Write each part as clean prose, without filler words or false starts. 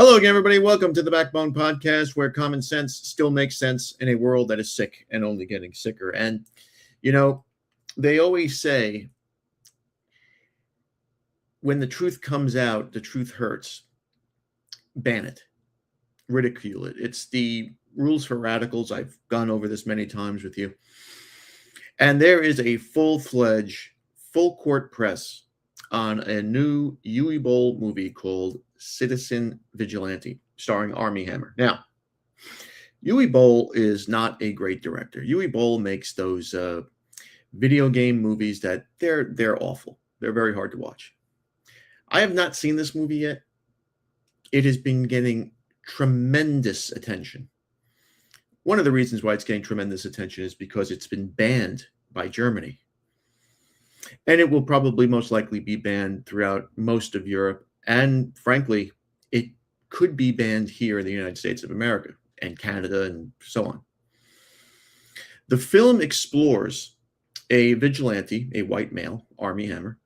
Hello again, everybody. Welcome to the Backbone Podcast, where common sense still makes sense in a world that is sick and only getting sicker. And, they always say when the truth comes out, the truth hurts. Ban it, ridicule it. It's the rules for radicals. I've gone over this many times with you. And there is a full-fledged, full-court press on a new Yui Bowl movie called Citizen Vigilante, starring Armie Hammer. Now, Yui Bowl is not a great director. Yui Bowl makes those video game movies that they're awful. They're very hard to watch. I have not seen this movie yet. It has been getting tremendous attention. One of the reasons why it's getting tremendous attention is because it's been banned by Germany. And it will probably most likely be banned throughout most of Europe. And frankly, it could be banned here in the United States of America and Canada and so on. The film explores a vigilante, a white male, Armie Hammer,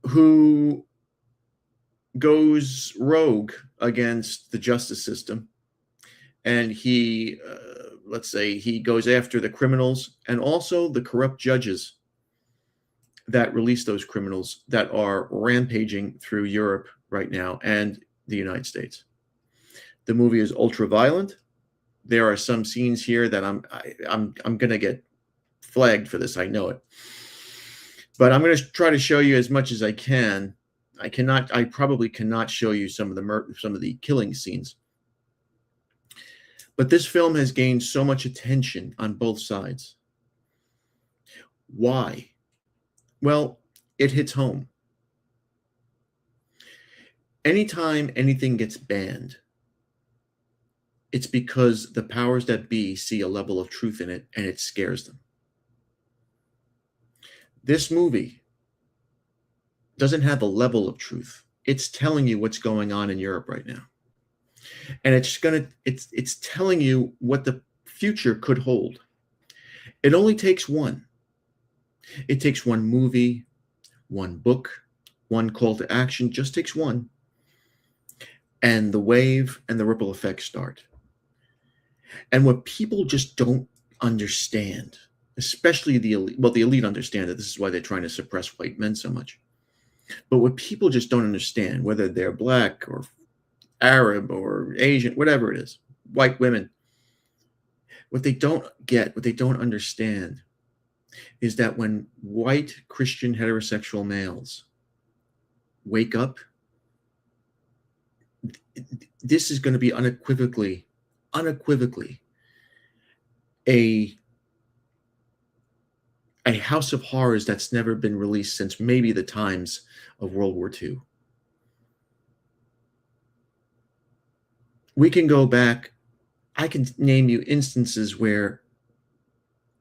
who goes rogue against the justice system. And he, he goes after the criminals and also the corrupt judges that release those criminals that are rampaging through Europe right now and the United States. The movie is ultra violent. There are some scenes here that I'm going to get flagged for this. I know it, but I'm going to try to show you as much as I can. I probably cannot show you some of the killing scenes. But this film has gained so much attention on both sides. Why? Well, it hits home. Anytime anything gets banned, it's because the powers that be see a level of truth in it and it scares them. This movie doesn't have a level of truth. It's telling you what's going on in Europe right now. And it's telling you what the future could hold. It only takes one. It takes one movie, one book, one call to action, just takes one. And the wave and the ripple effects start. And what people just don't understand, especially the elite understand it. This is why they're trying to suppress white men so much. But what people just don't understand, whether they're black or Arab or Asian, whatever it is, white women, what they don't get, what they don't understand is that when white Christian heterosexual males wake up, this is going to be unequivocally a house of horrors that's never been released since maybe the times of World War II. We can go back. I can name you instances where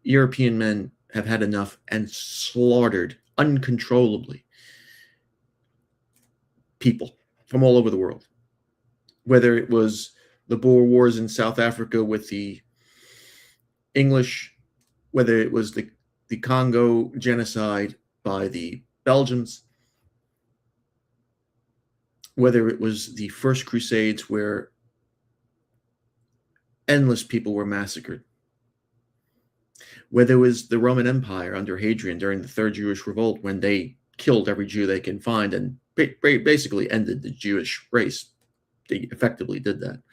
European men have had enough and slaughtered uncontrollably people from all over the world. Whether it was the Boer Wars in South Africa with the English, whether it was the Congo genocide by the Belgians, whether it was the First Crusades where endless people were massacred, whether it was the Roman Empire under Hadrian during the Third Jewish Revolt when they killed every Jew they can find and basically ended the Jewish race. They effectively did that.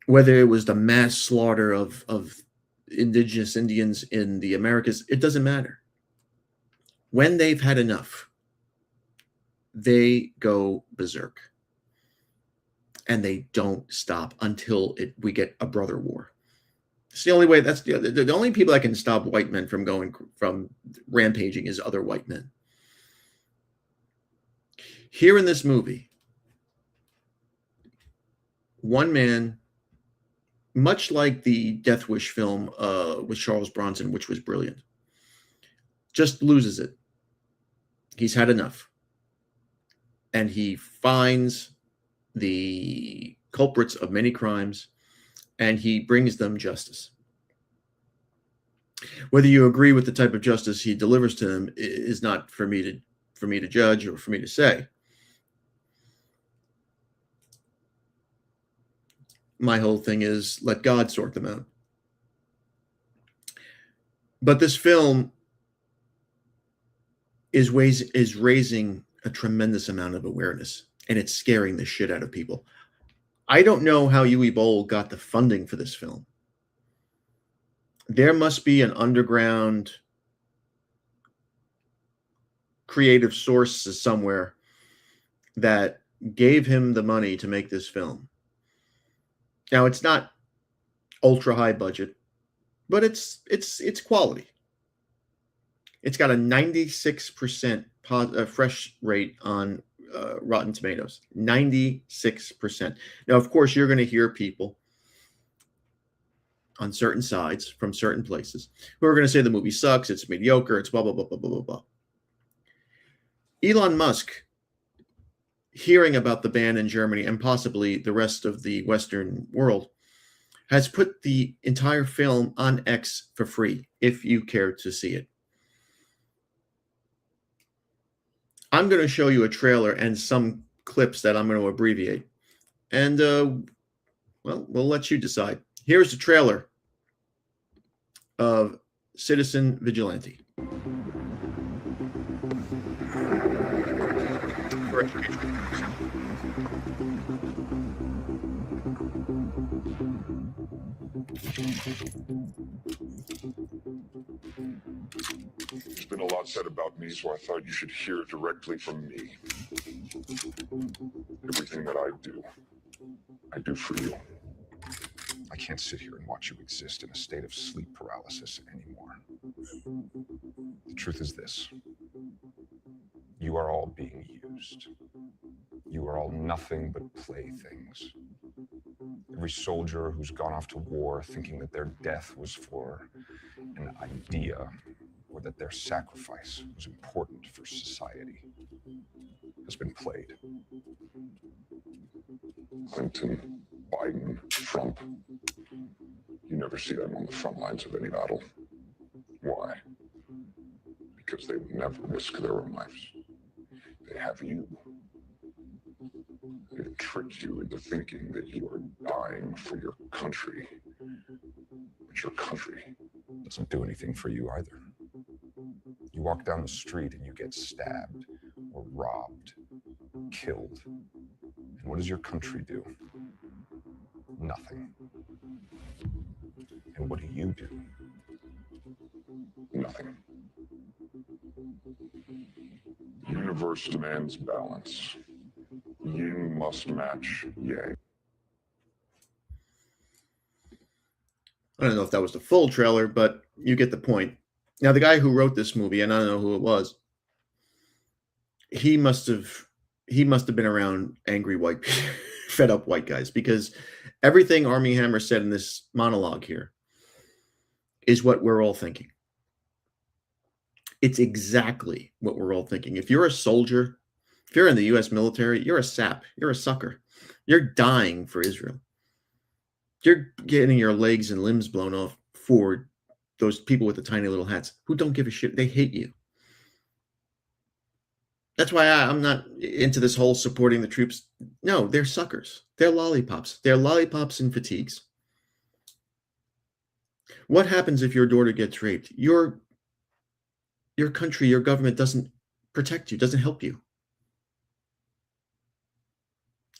Whether it was the mass slaughter of indigenous Indians in the Americas, it doesn't matter. When they've had enough, they go berserk. And they don't stop until we get a brother war. It's the only way. That's the only people that can stop white men from rampaging is other white men. Here in this movie, one man, much like the Death Wish film with Charles Bronson, which was brilliant, just loses it. He's had enough. And he finds the culprits of many crimes, and he brings them justice. Whether you agree with the type of justice he delivers to them is not for me to judge or for me to say. my whole thing is let God sort them out. But this film is raising a tremendous amount of awareness, and it's scaring the shit out of people. I don't know how Uwe Boll got the funding for this film. There must be an underground creative source somewhere that gave him the money to make this film. Now, it's not ultra high budget, but it's quality. It's got a 96% fresh rate on Rotten Tomatoes. 96%. Now, of course, you're going to hear people on certain sides from certain places who are going to say the movie sucks, it's mediocre, it's blah, blah, blah, blah, blah, blah, blah. Elon Musk, hearing about the ban in Germany and possibly the rest of the Western world, has put the entire film on X for free if you care to see it. I'm going to show you a trailer and some clips that I'm going to abbreviate. And, well, we'll let you decide. Here's the trailer of Citizen Vigilante. There's been a lot said about me, so I thought you should hear directly from me. Everything that I do for you. I can't sit here and watch you exist in a state of sleep paralysis anymore. The truth is this. You are all being used. You are all nothing but playthings. Every soldier who's gone off to war thinking that their death was for an idea or that their sacrifice was important for society has been played. Clinton, Biden, Trump. You never see them on the front lines of any battle. Why? Because they would never risk their own lives. They have you. They've tricked you into thinking that you are dying for your country. But your country doesn't do anything for you either. You walk down the street and you get stabbed or robbed, killed. And what does your country do? Nothing. And what do you do? Nothing. The universe demands balance. Yin must match yang. I don't know if that was the full trailer, but you get the point. Now, the guy who wrote this movie, and I don't know who it was, he must have been around angry white, fed up white guys, because everything Armie Hammer said in this monologue here is what we're all thinking. It's exactly what we're all thinking. If you're a soldier, if you're in the U.S. military, you're a sap. You're a sucker. You're dying for Israel. You're getting your legs and limbs blown off for those people with the tiny little hats who don't give a shit. They hate you. That's why I'm not into this whole supporting the troops. No, they're suckers. They're lollipops. They're lollipops and fatigues. What happens if your daughter gets raped? Your country, your government doesn't protect you, doesn't help you.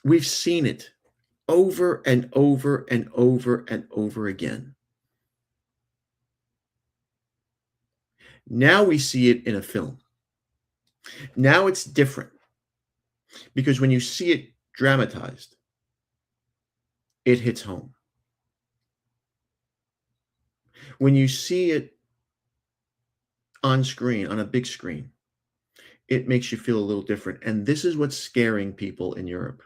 We've seen it over and over and over and over again. Now we see it in a film. Now it's different because when you see it dramatized, it hits home. When you see it on screen, on a big screen, it makes you feel a little different. And this is what's scaring people in Europe.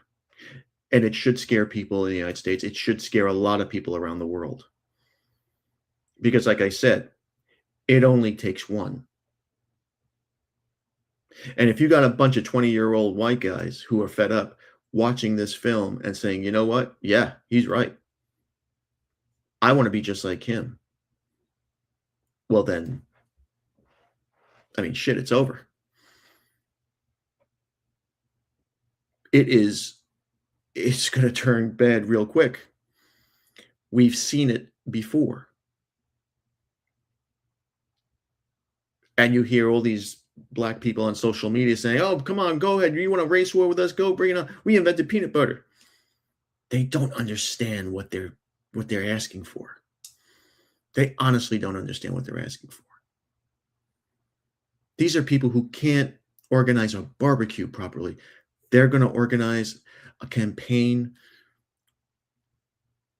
And it should scare people in the United States. It should scare a lot of people around the world. Because like I said, it only takes one. And if you got a bunch of 20-year-old white guys who are fed up watching this film and saying, you know what? Yeah, he's right. I want to be just like him. Well, then, I mean, shit, it's over. It's going to turn bad real quick. We've seen it before. And you hear all these black people on social media saying, oh, come on, go ahead. You want a race war with us? Go, bring it on. We invented peanut butter. They don't understand what they're asking for. They honestly don't understand what they're asking for. These are people who can't organize a barbecue properly. They're going to organize a campaign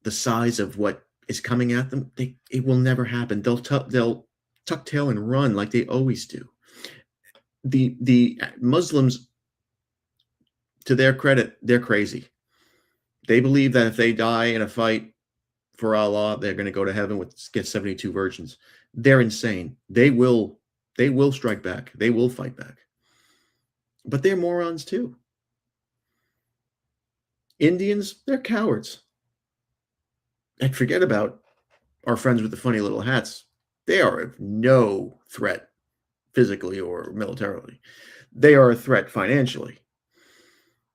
the size of what is coming at them. It will never happen. They'll tuck tail and run like they always do. The Muslims, to their credit, they're crazy. They believe that if they die in a fight for Allah, they're going to go to heaven get 72 virgins. They're insane. They will strike back. They will fight back. But they're morons too. Indians, they're cowards. And forget about our friends with the funny little hats. They are of no threat physically or militarily. They are a threat financially.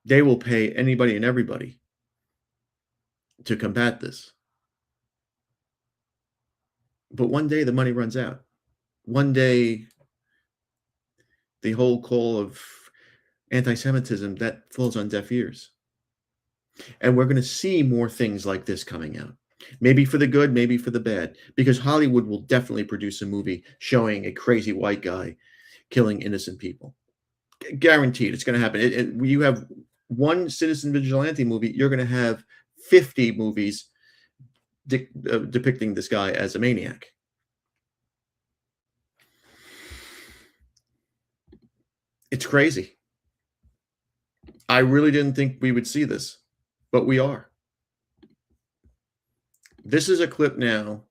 They will pay anybody and everybody to combat this. But one day the money runs out. One day the whole call of anti-Semitism, that falls on deaf ears. And we're going to see more things like this coming out. Maybe for the good, maybe for the bad. Because Hollywood will definitely produce a movie showing a crazy white guy killing innocent people. Guaranteed, it's going to happen. You have one citizen vigilante movie, you're going to have 50 movies depicting this guy as a maniac. It's crazy. I really didn't think we would see this, but we are. This is a clip now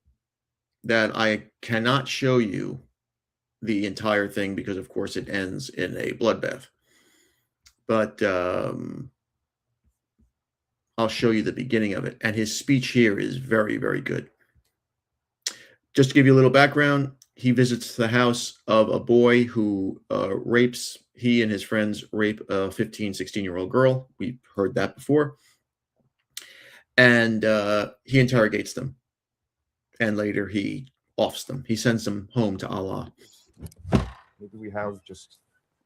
that I cannot show you the entire thing because, of course, it ends in a bloodbath. But I'll show you the beginning of it. And his speech here is very, very good. Just to give you a little background, he visits the house of a boy who he and his friends rape a 15, 16-year-old girl. We've heard that before. And he interrogates them. And later he offs them. He sends them home to Allah. Maybe we have just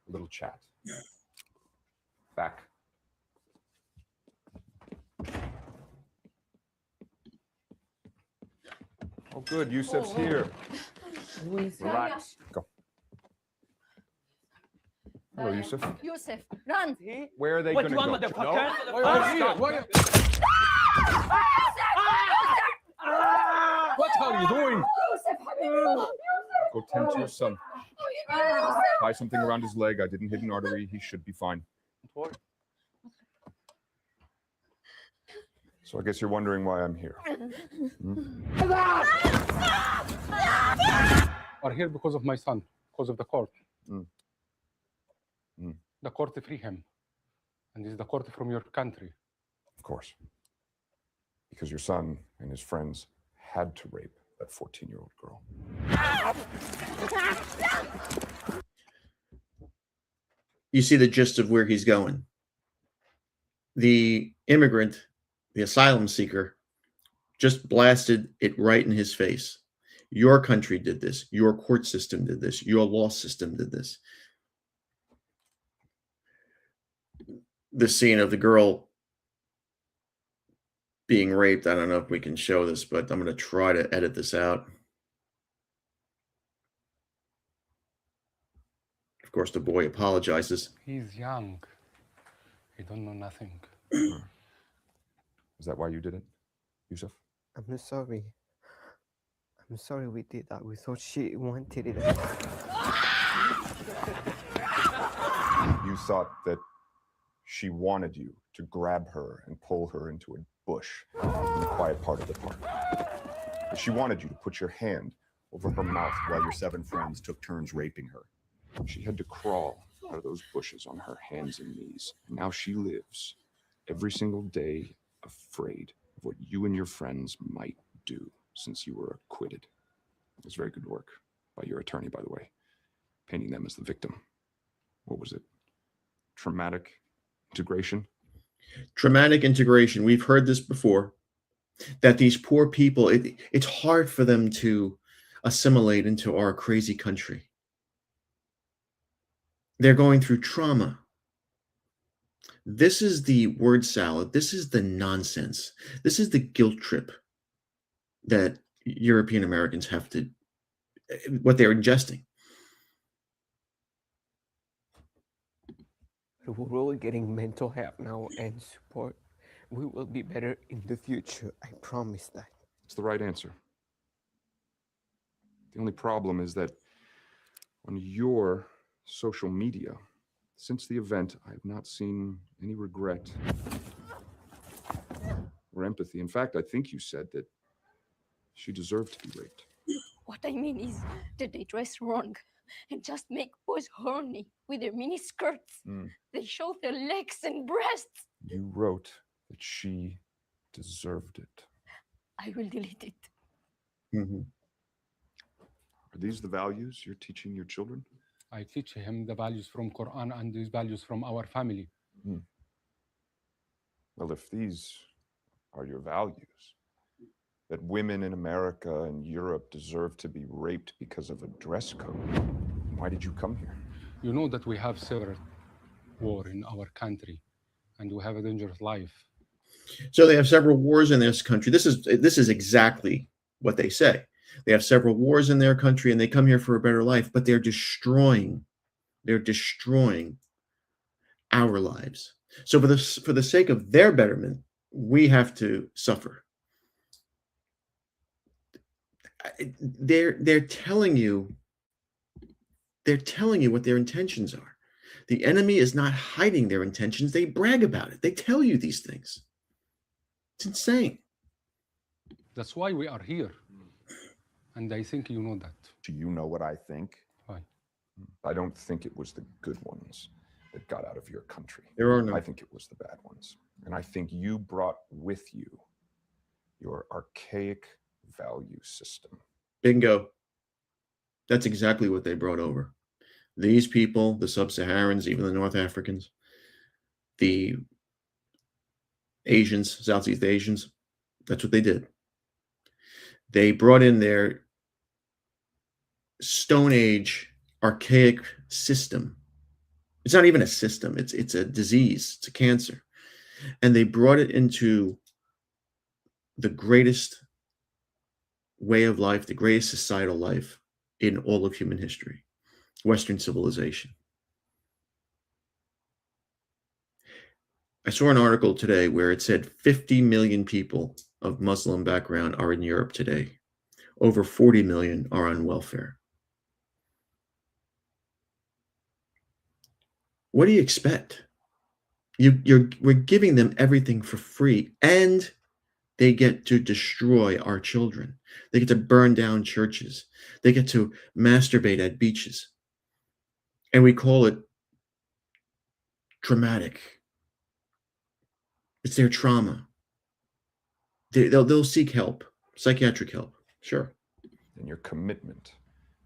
a little chat. Back. Oh, good. Yusuf's here. Relax. Go. Hello, Yusuf. Yusuf, run! Where are they going to go? What are you doing? Go tend to your son. Tie something around his leg. I didn't hit an artery. He should be fine. So I guess you're wondering why I'm here. Are here because of my son, because of the court. The court free him. And it's the court from your country. Of course. Because your son and his friends had to rape that 14-year-old girl. You see the gist of where he's going. The immigrant, the asylum seeker, just blasted it right in his face. Your country did this. Your court system did this. Your law system did this. The scene of the girl being raped. I don't know if we can show this, but I'm going to try to edit this out. Of course, the boy apologizes. He's young. He don't know nothing. Is that why you did it, Yusuf? I'm sorry. I'm sorry we did that. We thought she wanted it. You thought that she wanted you to grab her and pull her into a bush in the quiet part of the park. But she wanted you to put your hand over her mouth while your 7 friends took turns raping her. She had to crawl out of those bushes on her hands and knees. And now she lives every single day afraid of what you and your friends might do since you were acquitted. It was very good work by your attorney, by the way, painting them as the victim. What was it? Traumatic integration? Traumatic integration. We've heard this before. that these poor people, it's hard for them to assimilate into our crazy country. They're going through trauma. This is the word salad. This is the nonsense. This is the guilt trip that European Americans have to, what they're ingesting. We're all getting mental help now and support. We will be better in the future. I promise that. It's the right answer. The only problem is that on your social media, since the event, I have not seen any regret or empathy. In fact, I think you said that she deserved to be raped. What I mean is that they dress wrong and just make boys horny with their mini skirts. They show their legs and breasts. You wrote that she deserved it. I will delete it. Mhm. Are these the values you're teaching your children? I teach him the values from Quran and these values from our family. Well, if these are your values, that women in America and Europe deserve to be raped because of a dress code, why did you come here? You know that we have several war in our country and we have a dangerous life. So they have several wars in this country. This is exactly what they say. They have several wars in their country and they come here for a better life, but they're destroying our lives. So for the sake of their betterment, we have to suffer. They're telling you what their intentions are. The enemy is not hiding their intentions. They brag about it. They tell you these things. It's insane. That's why we are here. And I think you know that. Do you know what I think? Why? I don't think it was the good ones that got out of your country. There are none. I think it was the bad ones. And I think you brought with you your archaic value system. Bingo. That's exactly what they brought over. These people, the Sub-Saharans, even the North Africans, the Asians, Southeast Asians, that's what they did. They brought in their Stone Age archaic system. It's not even a system. It's a disease. It's a cancer. And they brought it into the greatest way of life, the greatest societal life in all of human history, Western civilization. I saw an article today where it said 50 million people of Muslim background are in Europe today. Over 40 million are on welfare. What do you expect? We're giving them everything for free, and they get to destroy our children. They get to burn down churches. They get to masturbate at beaches. And we call it traumatic. It's their trauma. They'll seek help, psychiatric help, sure. And your commitment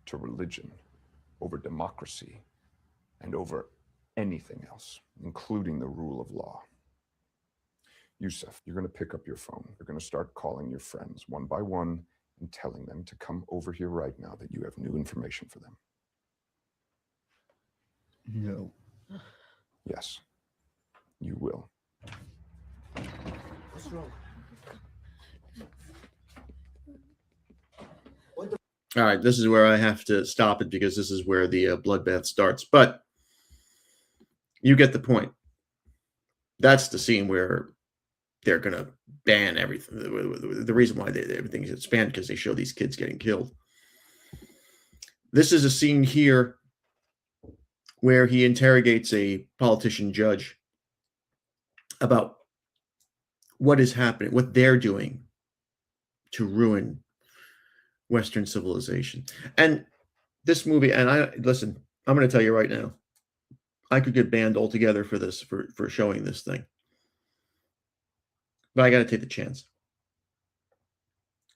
to religion over democracy and over anything else, including the rule of law. Yusuf, you're going to pick up your phone. You're going to start calling your friends one by one and telling them to come over here right now that you have new information for them. No. Yes, you will. What's wrong? All right, this is where I have to stop it because this is where the bloodbath starts. But you get the point. That's the scene where they're going to ban everything. The reason why everything is banned because they show these kids getting killed. This is a scene here where he interrogates a politician judge about what is happening, what they're doing to ruin Western civilization. And this movie, and I'm going to tell you right now, I could get banned altogether for this, for showing this thing. But I got to take the chance.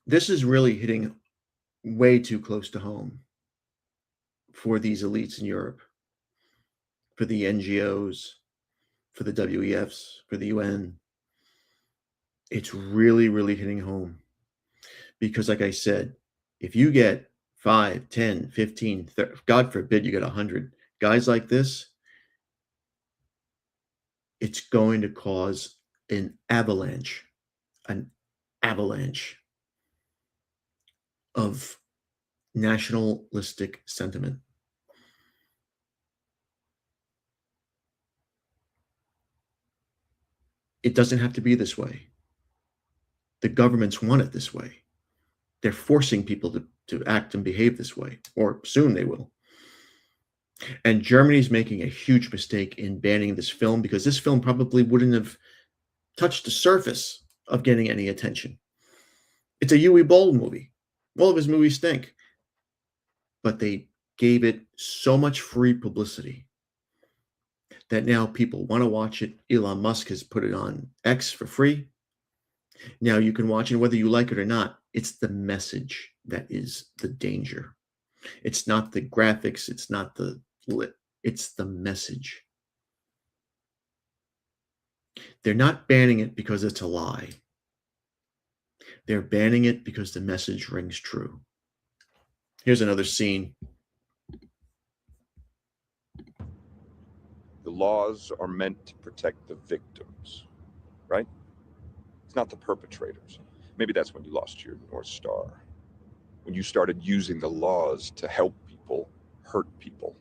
This is really hitting way too close to home for these elites in Europe, for the NGOs, for the WEFs, for the UN. It's really, really hitting home. Because like I said, if you get 5, 10, 15, 30, God forbid you get 100 guys like this, it's going to cause an avalanche of nationalistic sentiment. It doesn't have to be this way. The governments want it this way. They're forcing people to act and behave this way, or soon they will. And Germany's making a huge mistake in banning this film, because this film probably wouldn't have touched the surface of getting any attention. It's a Uwe Boll movie. All of his movies stink. But they gave it so much free publicity that now people want to watch it. Elon Musk has put it on X for free. Now you can watch it whether you like it or not. It's the message that is the danger. It's not the graphics. It's not the lit. It's the message. They're not banning it because it's a lie. They're banning it because the message rings true. Here's another scene. The laws are meant to protect the victims, right? It's not the perpetrators. Maybe that's when you lost your North Star. When you started using the laws to help people hurt people.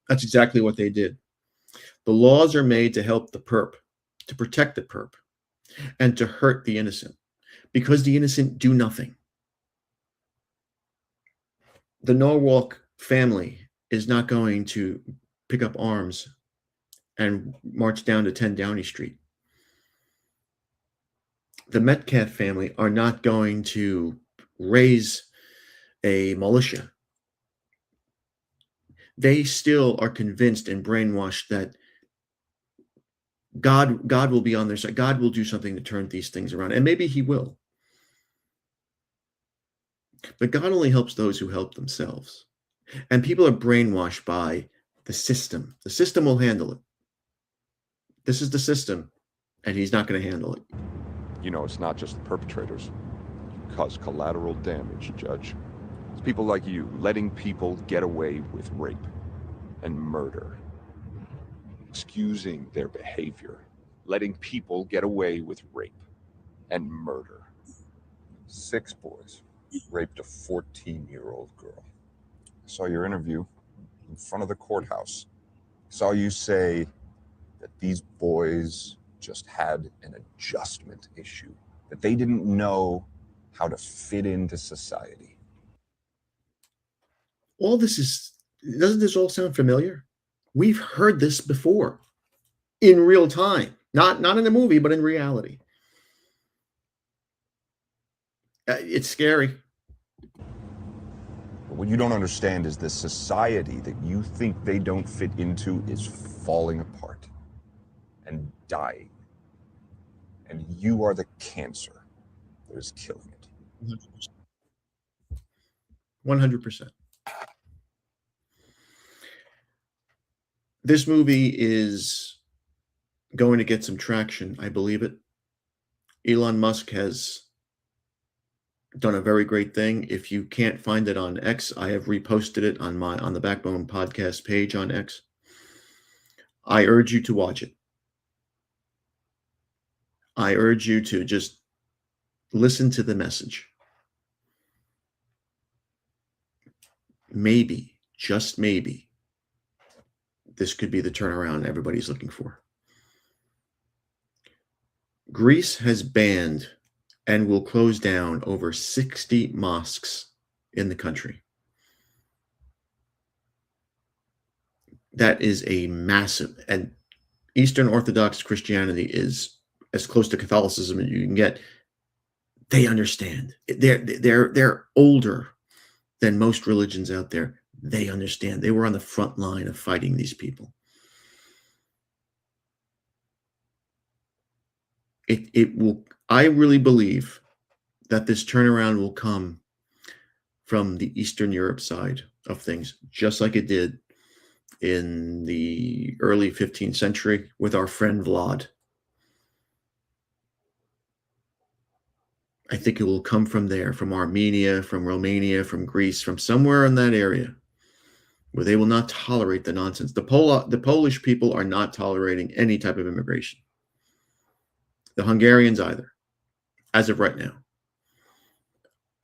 That's exactly what they did. The laws are made to help the perp, to protect the perp, and to hurt the innocent, because the innocent do nothing. The Norwalk family is not going to pick up arms and march down to 10 Downey Street. The Metcalf family are not going to raise a militia. They still are convinced and brainwashed that God will be on their side. God will do something to turn these things around, and maybe he will. But God only helps those who help themselves. And people are brainwashed by the system. The system will handle it. This is the system, and he's not going to handle it. You know, it's not just the perpetrators. You cause collateral damage, Judge. It's people like you letting people get away with rape and murder. Excusing their behavior. Letting people get away with rape and murder. 6 boys raped a 14-year-old girl. I saw your interview in front of the courthouse. I saw you say that these boys just had an adjustment issue, that they didn't know how to fit into society. Doesn't this all sound familiar? We've heard this before in real time, not in a movie, but in reality. It's scary. But what you don't understand is the society that you think they don't fit into is falling apart and dying. And you are the cancer that is killing it. 100%. This movie is going to get some traction. I believe it. Elon Musk has done a very great thing. If you can't find it on X, I have reposted it on the Backbone podcast page on X. I urge you to watch it. I urge you to just listen to the message. Maybe, just maybe, this could be the turnaround everybody's looking for. Greece has banned and will close down over 60 mosques in the country. That is a massive, and Eastern Orthodox Christianity is as close to Catholicism as you can get. They understand. They're older than most religions out there. They understand. They were on the front line of fighting these people. It will. I really believe that this turnaround will come from the Eastern Europe side of things, just like it did in the early 15th century with our friend Vlad. I think it will come from there, from Armenia, from Romania, from Greece, from somewhere in that area where they will not tolerate the nonsense. The Polish people are not tolerating any type of immigration. The Hungarians either, as of right now.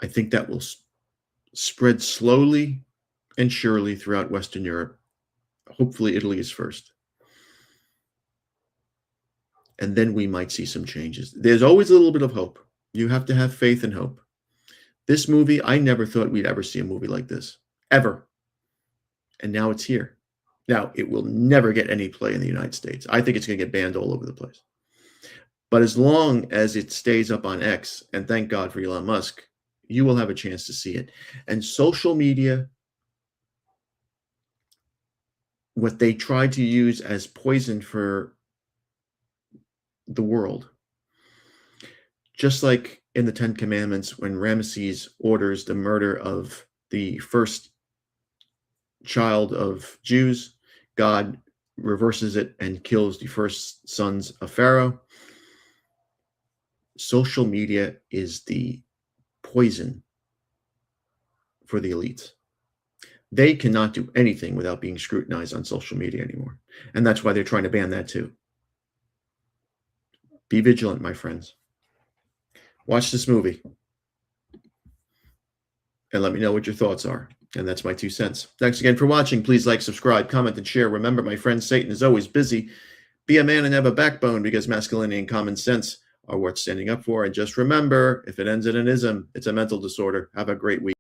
I think that will spread slowly and surely throughout Western Europe. Hopefully Italy is first. And then we might see some changes. There's always a little bit of hope. You have to have faith and hope. This movie, I never thought we'd ever see a movie like this, ever. And now it's here. Now, it will never get any play in the United States. I think it's going to get banned all over the place. But as long as it stays up on X, and thank God for Elon Musk, you will have a chance to see it. And social media, what they tried to use as poison for the world, just like in the Ten Commandments, when Ramesses orders the murder of the first child of Jews, God reverses it and kills the first sons of Pharaoh. Social media is the poison for the elites. They cannot do anything without being scrutinized on social media anymore. And that's why they're trying to ban that too. Be vigilant, my friends. Watch this movie and let me know what your thoughts are. And that's my 2 cents. Thanks again for watching. Please like, subscribe, comment, and share. Remember, my friend, Satan is always busy. Be a man and have a backbone, because masculinity and common sense are worth standing up for. And just remember, if it ends in an ism, it's a mental disorder. Have a great week.